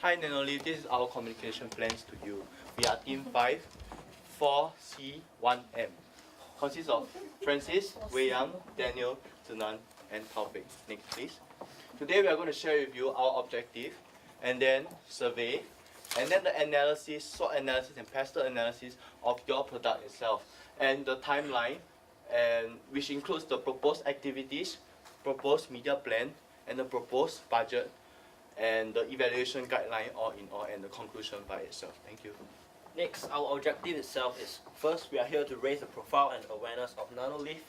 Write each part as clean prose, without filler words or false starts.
Hi Nanolive, this is our communication plans to you. We are Team 5, 4C1M. Consists of Francis, Wei Yang, Daniel, Zinan, and Taufik. Next please. Today we are going to share with you our objective, and then survey, and then the analysis, SWOT analysis and pastel analysis of your product itself, and the timeline, and which includes the proposed activities, proposed media plan, and the proposed budget, and the evaluation guideline all in all, and the conclusion by itself. Thank you. Next, our objective itself is, first, we are here to raise the profile and awareness of Nanolive.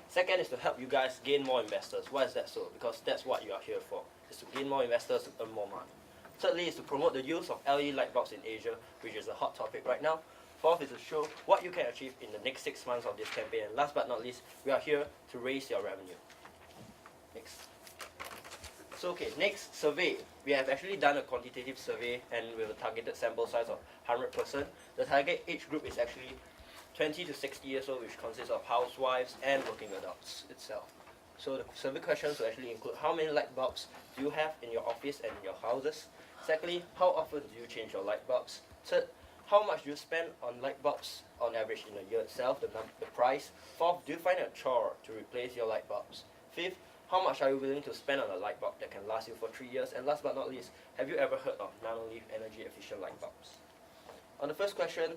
Second is to help you guys gain more investors. Why is that so? Because that's what you are here for, is to gain more investors to earn more money. Thirdly is to promote the use of LED light bulbs in Asia, which is a hot topic right now. Fourth is to show what you can achieve in the next 6 months of this campaign. And last but not least, we are here to raise your revenue. Next. So okay, next, survey. We have actually done a quantitative survey and with a targeted sample size of 100%. The target age group is actually 20 to 60 years old, which consists of housewives and working adults itself. So the survey questions will actually include how many light bulbs do you have in your office and in your houses. Secondly, how often do you change your light bulbs? Third, how much do you spend on light bulbs on average in a year itself, the price. Fourth, do you find it a chore to replace your light bulbs? Fifth, how much are you willing to spend on a light bulb that can last you for 3 years? And last but not least, have you ever heard of Nanolive energy efficient light bulbs? On the first question,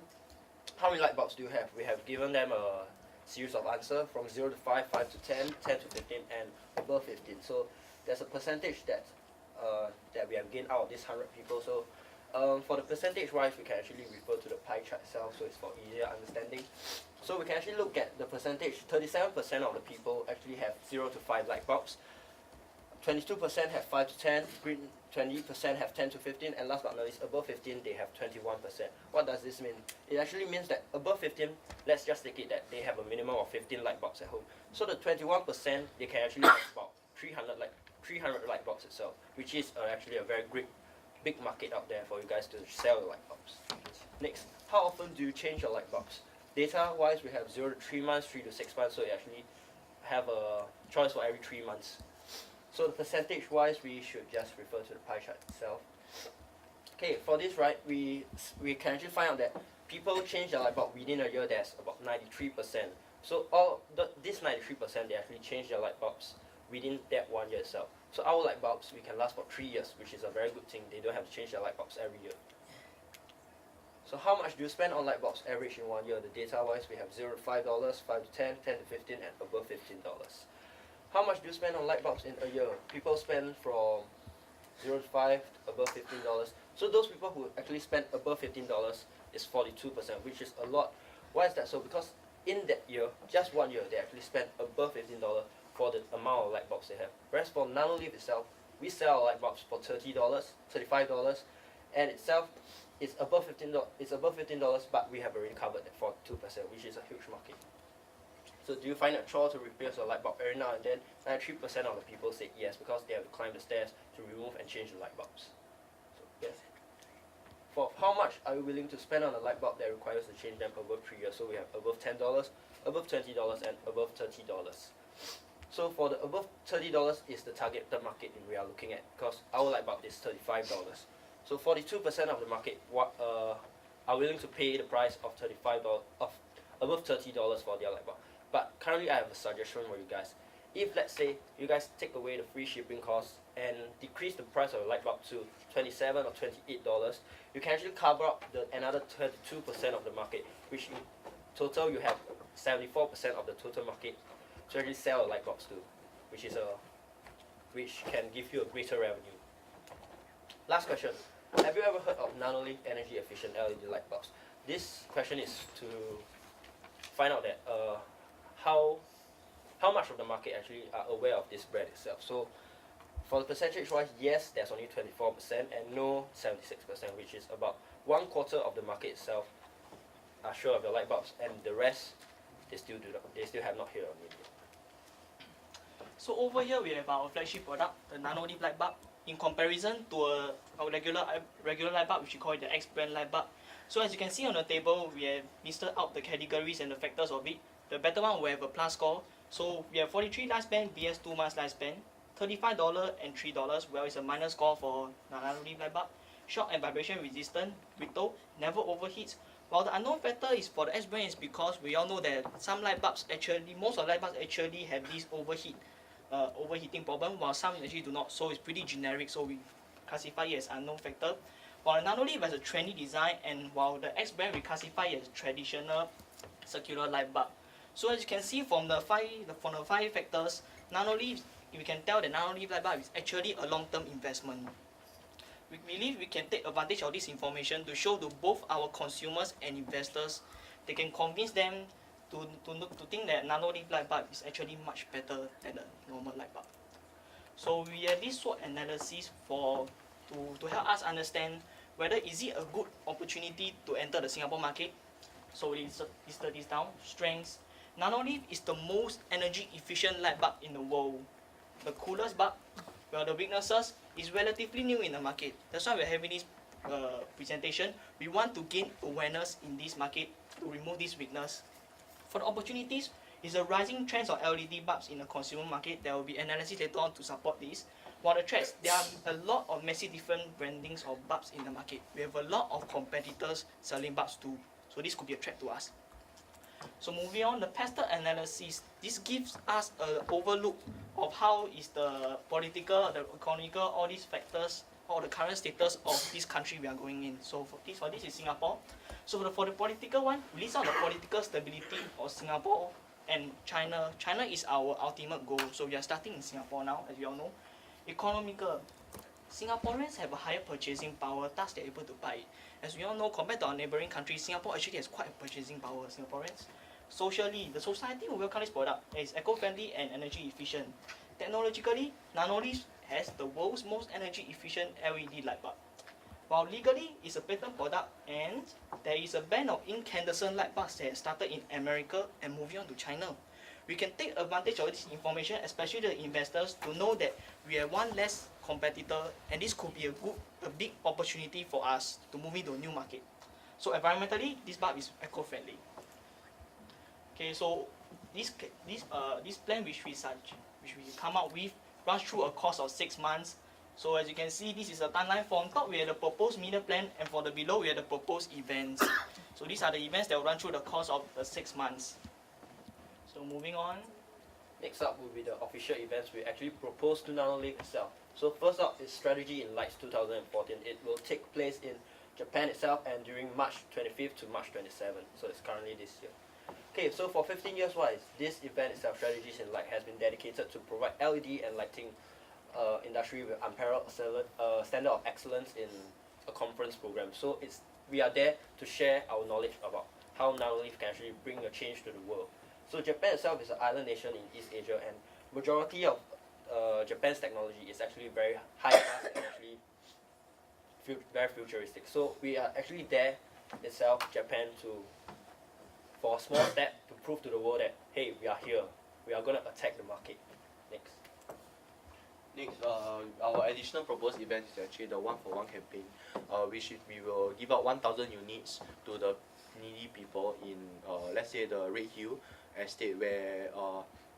how many light bulbs do you have? We have given them a series of answers from 0 to 5, 5 to 10, 10 to 15, and above 15. So there's a percentage that we have gained out of these 100 people. So for the percentage wise, we can actually refer to the pie chart itself, so it's for easier understanding. So we can actually look at the percentage. 37% of the people actually have 0 to 5 light bulbs. 22% have 5 to 10, 20% have 10 to 15, and last but not least, above 15, they have 21%. What does this mean? It actually means that above 15, let's just take it that they have a minimum of 15 light bulbs at home. So the 21%, they can actually have about 300 light bulbs itself, which is actually a very great big market out there for you guys to sell your light bulbs. Next, how often do you change your light bulbs? Data wise, we have 0 to 3 months, 3 to 6 months, so you actually have a choice for every 3 months. So the percentage wise, we should just refer to the pie chart itself. Okay, for this, right, we can actually find out that people change their light bulb within a year. That's about 93%. So this 93%, they actually change their light bulbs within that 1 year itself. So our light bulbs, we can last for 3 years, which is a very good thing. They don't have to change their light bulbs every year. So how much do you spend on light bulbs average in 1 year? The data wise, we have 0 to $5, 5 to 10, 10 to 15, and above $15. How much do you spend on light bulbs in a year? People spend from 0 to 5 to above $15. So those people who actually spend above $15 is 42%, which is a lot. Why is that so? Because in that year, just 1 year, they actually spend above $15 for the amount of light bulbs they have. Whereas for Nanolive itself, we sell our light bulbs for $30, $35, and itself it's above $15, but we have already covered that 42%, which is a huge market. So do you find it a chore to replace your light bulb every now and then? 93% of the people say yes, because they have to climb the stairs to remove and change the light bulbs. So yes. For how much are you willing to spend on a light bulb that requires to change them above 3 years? So we have above $10, above $20, and above $30. So for the above $30 is the targeted market that we are looking at, because our light bulb is $35. So 42% of the market are willing to pay the price of above $30 for their light bulb. But currently I have a suggestion for you guys. If let's say you guys take away the free shipping costs and decrease the price of a light bulb to $27 or $28, you can actually cover up another 32% of the market, which in total you have 74% of the total market to actually sell a light bulbs to, which can give you a greater revenue. Last question. Have you ever heard of Nanolive energy efficient LED light bulbs? This question is to find out that how much of the market actually are aware of this brand itself. So for the percentage wise, yes, there's only 24% and no 76%, which is about 1/4 of the market itself are sure of the light bulbs, and the rest they still have not heard of it. So over here we have our flagship product, the Nanolive light bulb, in comparison to our regular light bulb, which we call it the X brand light bulb. So as you can see on the table, we have listed out the categories and the factors of it. The better one will have a plus score. So we have 43 lifespan, BS 2 months lifespan, $35 and $3, where is a minus score for Nanolive light bulb. shock and vibration resistant, brittle, never overheats. While the unknown factor is for the X brand is because we all know that some light bulbs actually, most of the light bulbs actually have this overheating problem, while some actually do not. So it's pretty generic. So we classify it as unknown factor. While the Nanoleaf has a trendy design, and while the X brand we classify it as traditional circular light bulb. So as you can see from the five factors, Nanoleaf, we can tell that Nanoleaf light bulb is actually a long-term investment. We believe we can take advantage of this information to show to both our consumers and investors. They can convince them to think that Nanoleaf light bulb is actually much better than a normal light bulb. So we have this SWOT analysis to help us understand whether is it a good opportunity to enter the Singapore market. So we listed this down. Strengths. Nanoleaf is the most energy efficient light bulb in the world. The coolest bulb. Well, the weaknesses is relatively new in the market. That's why we're having this presentation. We want to gain awareness in this market to remove this weakness. For the opportunities, is the rising trends of LED bulbs in the consumer market. There will be analysis later on to support this. While the threats, there are a lot of messy different brandings of bulbs in the market. We have a lot of competitors selling bulbs too. So this could be a threat to us. So moving on, the pastel analysis. This gives us an overlook of how is the political, the economical, all these factors, or the current status of this country we are going in. So for this is Singapore. So for the political one, we list out the political stability of Singapore and China. China is our ultimate goal. So we are starting in Singapore now, as we all know. Economical. Singaporeans have a higher purchasing power, thus they're able to buy it. As we all know, compared to our neighboring countries, Singapore actually has quite a purchasing power, Singaporeans. Socially, the society will welcome this product. It is eco-friendly and energy efficient. Technologically, Nanoleaf has the world's most energy efficient LED light bulb. While legally, it's a patent product, and there is a ban of incandescent light bulbs that started in America and moving on to China. We can take advantage of this information, especially the investors, to know that we have one less competitor, and this could be a big opportunity for us to move into a new market. So environmentally, this bulb is eco-friendly. Okay, so this plan which we come up with runs through a course of 6 months. So as you can see, this is a timeline. On top we have the proposed media plan, and for the below we have the proposed events. So these are the events that will run through the course of the 6 months. So moving on. Next up will be the official events we actually propose to Nanoleaf itself. So first up is Strategy in Lights 2014. It will take place in Japan itself and during March 25th to March 27th. So it's currently this year. Okay, so for 15 years wise, this event itself, Strategies in Light, has been dedicated to provide LED and lighting industry with unparalleled standard of excellence in a conference program. So we are there to share our knowledge about how Nanoleaf can actually bring a change to the world. So Japan itself is an island nation in East Asia, and majority of Japan's technology is actually very high class and actually very futuristic. So we are actually there itself, Japan, for a small step to prove to the world that, hey, we are here. We are going to attack the market. Next. Next, our additional proposed event is actually the one-for-one campaign, which we will give out 1,000 units to the needy people in, let's say, the Redhill estate, where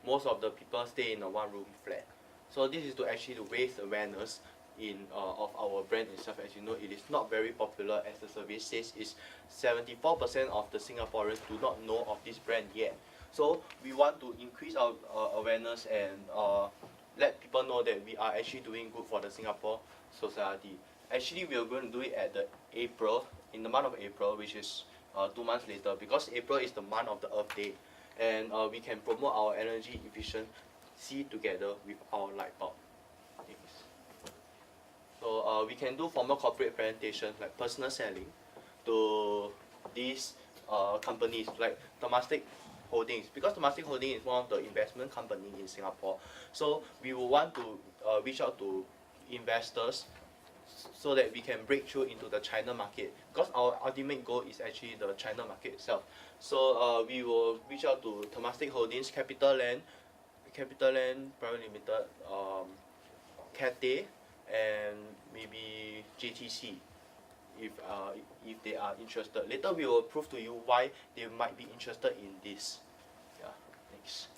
most of the people stay in a one-room flat. So this is to actually raise awareness of our brand itself. As you know, it is not very popular, as the survey says. Is 74% of the Singaporeans do not know of this brand yet. So we want to increase our awareness and let people know that we are actually doing good for the Singapore society. Actually, we are going to do it at in the month of April, which is 2 months later, because April is the month of the Earth Day, and we can promote our energy efficiency together with our light bulb. So we can do formal corporate presentations like personal selling to these companies like Temasek Holdings, because Temasek Holdings is one of the investment companies in Singapore. So we will want to reach out to investors so that we can break through into the China market, because our ultimate goal is actually the China market itself. So we will reach out to Temasek Holdings, CapitaLand Private Limited, Cathay, and maybe JTC, if they are interested. Later we will prove to you why they might be interested in this. Yeah, next.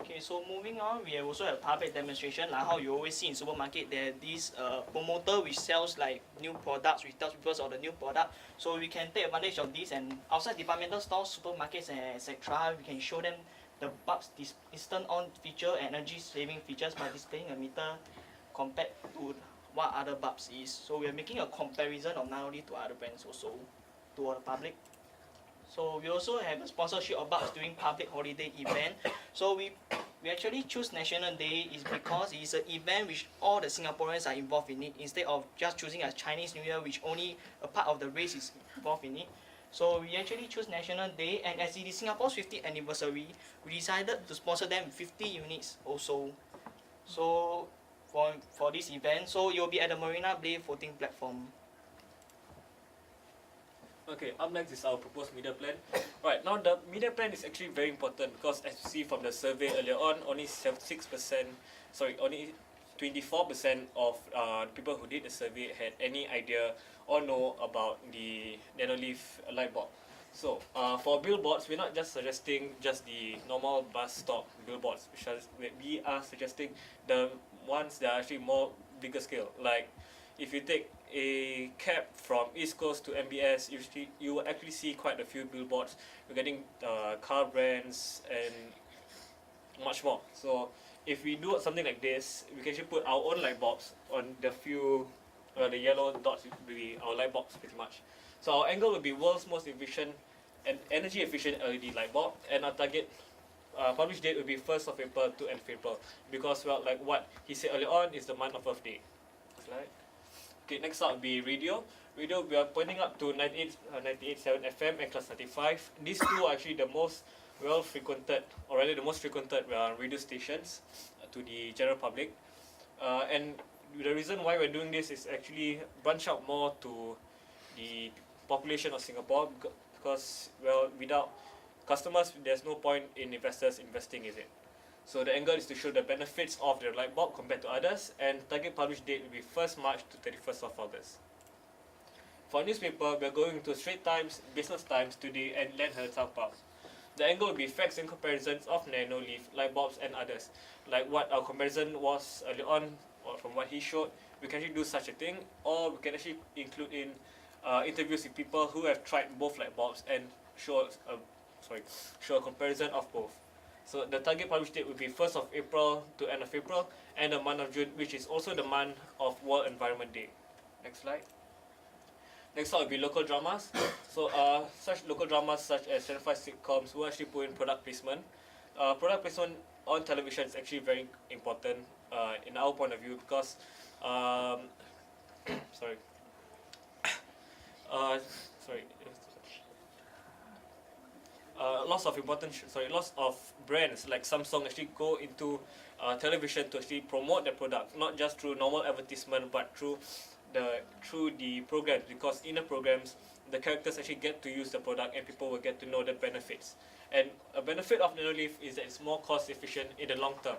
Okay, so moving on, we also have public demonstration, like how you always see in supermarket. There this promoter which sells like new products, which tells people of the new product. So we can take advantage of this, and outside departmental stores, supermarkets, and etc. We can show them the bulb's instant on feature, energy saving features by displaying a meter compared to what other bulbs is. So we are making a comparison of not only to other brands also to the public. So we also have a sponsorship of bulbs during public holiday event. So we actually choose National Day is because it's an event which all the Singaporeans are involved in it, instead of just choosing a Chinese New Year which only a part of the race is involved in it. So we actually choose National Day, and as it is Singapore's 50th anniversary, we decided to sponsor them with 50 units also. So for this event, so it will be at the Marina Bay voting platform. Okay, up next is our proposed media plan. Right, now the media plan is actually very important because as you see from the survey earlier on, only 24% of people who did the survey had any idea or know about the Nanoleaf light bulb. So, for billboards, we're not just suggesting just the normal bus stop billboards. We are suggesting the ones that are actually more bigger scale. Like, if you take a cab from East Coast to MBS, you will actually see quite a few billboards regarding car brands and much more. So if we do something like this, we can actually put our own light bulbs on the few, the yellow dots will be our light bulbs pretty much. So our angle will be world's most efficient and energy efficient LED light bulb, and our target publish date will be 1st of April to end of April, because well, like what he said earlier on, is the month of Earth Day. Slide. Okay, next up will be radio. Radio, we are pointing up to 98.7 FM and Class 95. These two are actually the most well frequented, or rather the most frequented radio stations to the general public. And the reason why we're doing this is actually branch out more to the population of Singapore, because well, without customers, there's no point in investors investing, is it? So the angle is to show the benefits of the light bulb compared to others, and target publish date will be 1st March to 31st of August. For newspaper, we are going to Straits Times, Business Times, Today, and Land Herald South Pulse. The angle will be facts and comparisons of Nanoleaf, light bulbs, and others. Like what our comparison was earlier on, or from what he showed, we can actually do such a thing, or we can actually include in interviews with people who have tried both light bulbs and show a comparison of both. So the target publish date will be 1st of April to end of April, and the month of June, which is also the month of World Environment Day. Next slide. Next up will be local dramas. So such local dramas such as Channel 5 sitcoms will actually put in product placement. Product placement on television is actually very important in our point of view, because lots of brands like Samsung actually go into television to actually promote their product, not just through normal advertisement, but through the programs, because in the programs the characters actually get to use the product and people will get to know the benefits. And a benefit of Nanoleaf is that it's more cost efficient in the long term.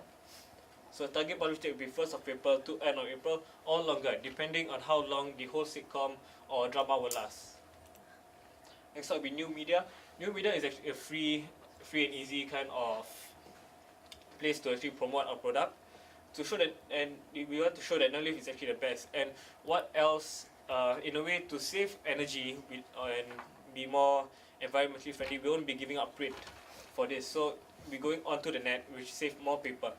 So target publish date will be 1st of April to end of April, or longer, depending on how long the whole sitcom or drama will last. Next up will be new media. New media is actually a free and easy kind of place to actually promote our product, to show that, and we want to show that Nanoleaf is actually the best. And what else, in a way to save energy and be more environmentally friendly, we won't be giving up print for this. So we're going onto the net, which save more paper.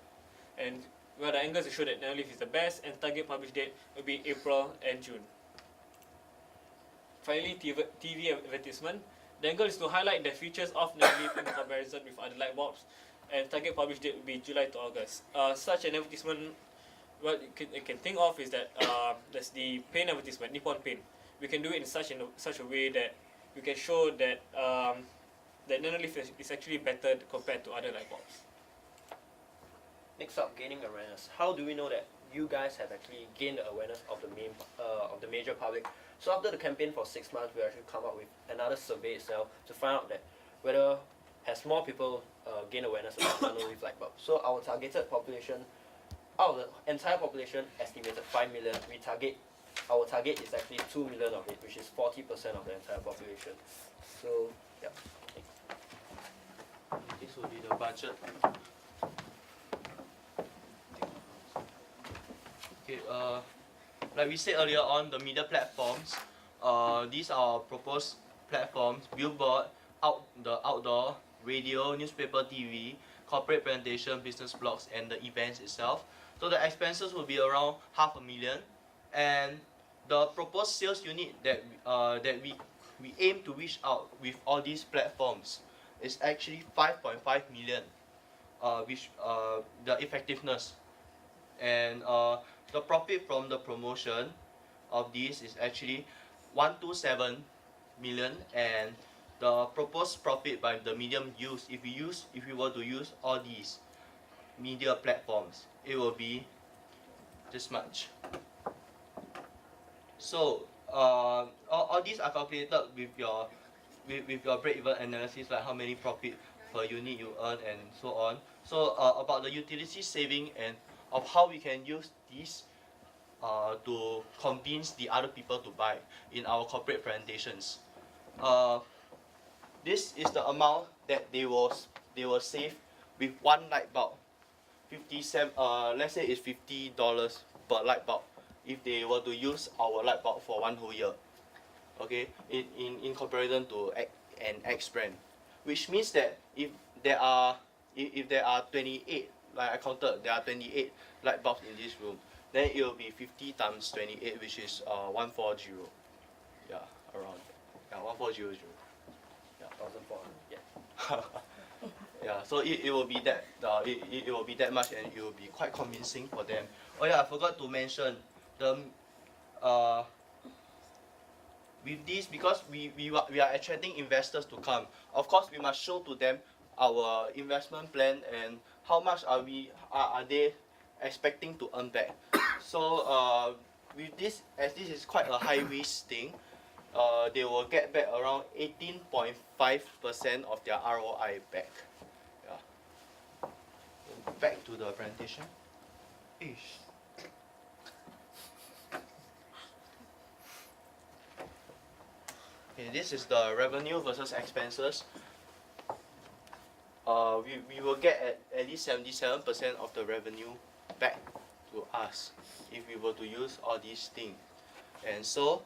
And well, the angle is to show that Nanoleaf is the best, and target publish date will be April and June. Finally, TV advertisement. The angle is to highlight the features of Nanoleaf in comparison with other light bulbs, and target publish date will be July to August. Such an advertisement, what you can think of is that there's the paint advertisement, Nippon Paint. We can do it in such a way that we can show that that Nanoleaf is actually better compared to other light bulbs. Next up, gaining awareness. How do we know that you guys have actually gained the awareness of the major public? So after the campaign for 6 months, we actually come up with another survey itself to find out that whether has more people gain awareness about Nanoleaf light bulb. So our targeted population, out of the entire population estimated 5 million, our target is actually 2 million of it, which is 40% of the entire population. So yeah. This will be the budget. like we said earlier on, the media platforms. These are proposed platforms: billboard, the outdoor, radio, newspaper, TV, corporate presentation, business blogs, and the events itself. So the expenses will be around $500,000, and the proposed sales unit that we aim to reach out with all these platforms is actually 5.5 million, which the effectiveness, and the profit from the promotion of this is actually 127 million, and the proposed profit by the medium used, if we were to use all these media platforms, it will be this much. So all these are calculated with your break-even analysis, like how many profit per unit you earn and so on. So about the utility saving and of how we can use these to convince the other people to buy in our corporate presentations. This is the amount that they will save with one light bulb. 57. Let's say it's $50 per light bulb if they were to use our light bulb for one whole year. Okay, in comparison to an X brand, which means that if there are 28, like I counted, there are 28 light bulbs in this room, then it will be 50 times 28, which is 140. Yeah, around. Yeah, 1400. Yeah. 1,400. Yeah. Yeah, so it will be that it will be that much, and it will be quite convincing for them. Oh yeah, I forgot to mention the with this, because we are attracting investors to come. Of course, we must show to them our investment plan and how much are they expecting to earn back. So with this, as this is quite a high risk thing, they will get back around 18.5% of their ROI back. Yeah. Back to the presentation. Ish. Okay, this is the revenue versus expenses. We will get at least 77% of the revenue back to us if we were to use all these things. And so,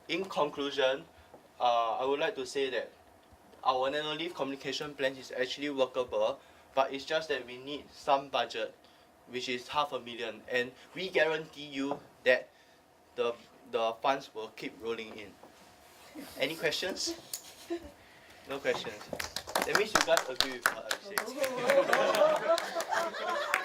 in conclusion, I would like to say that our Nanoleaf communication plan is actually workable, but it's just that we need some budget, which is $500,000, and we guarantee you that the funds will keep rolling in. Any questions? No questions. That means you guys agree with what I'm saying.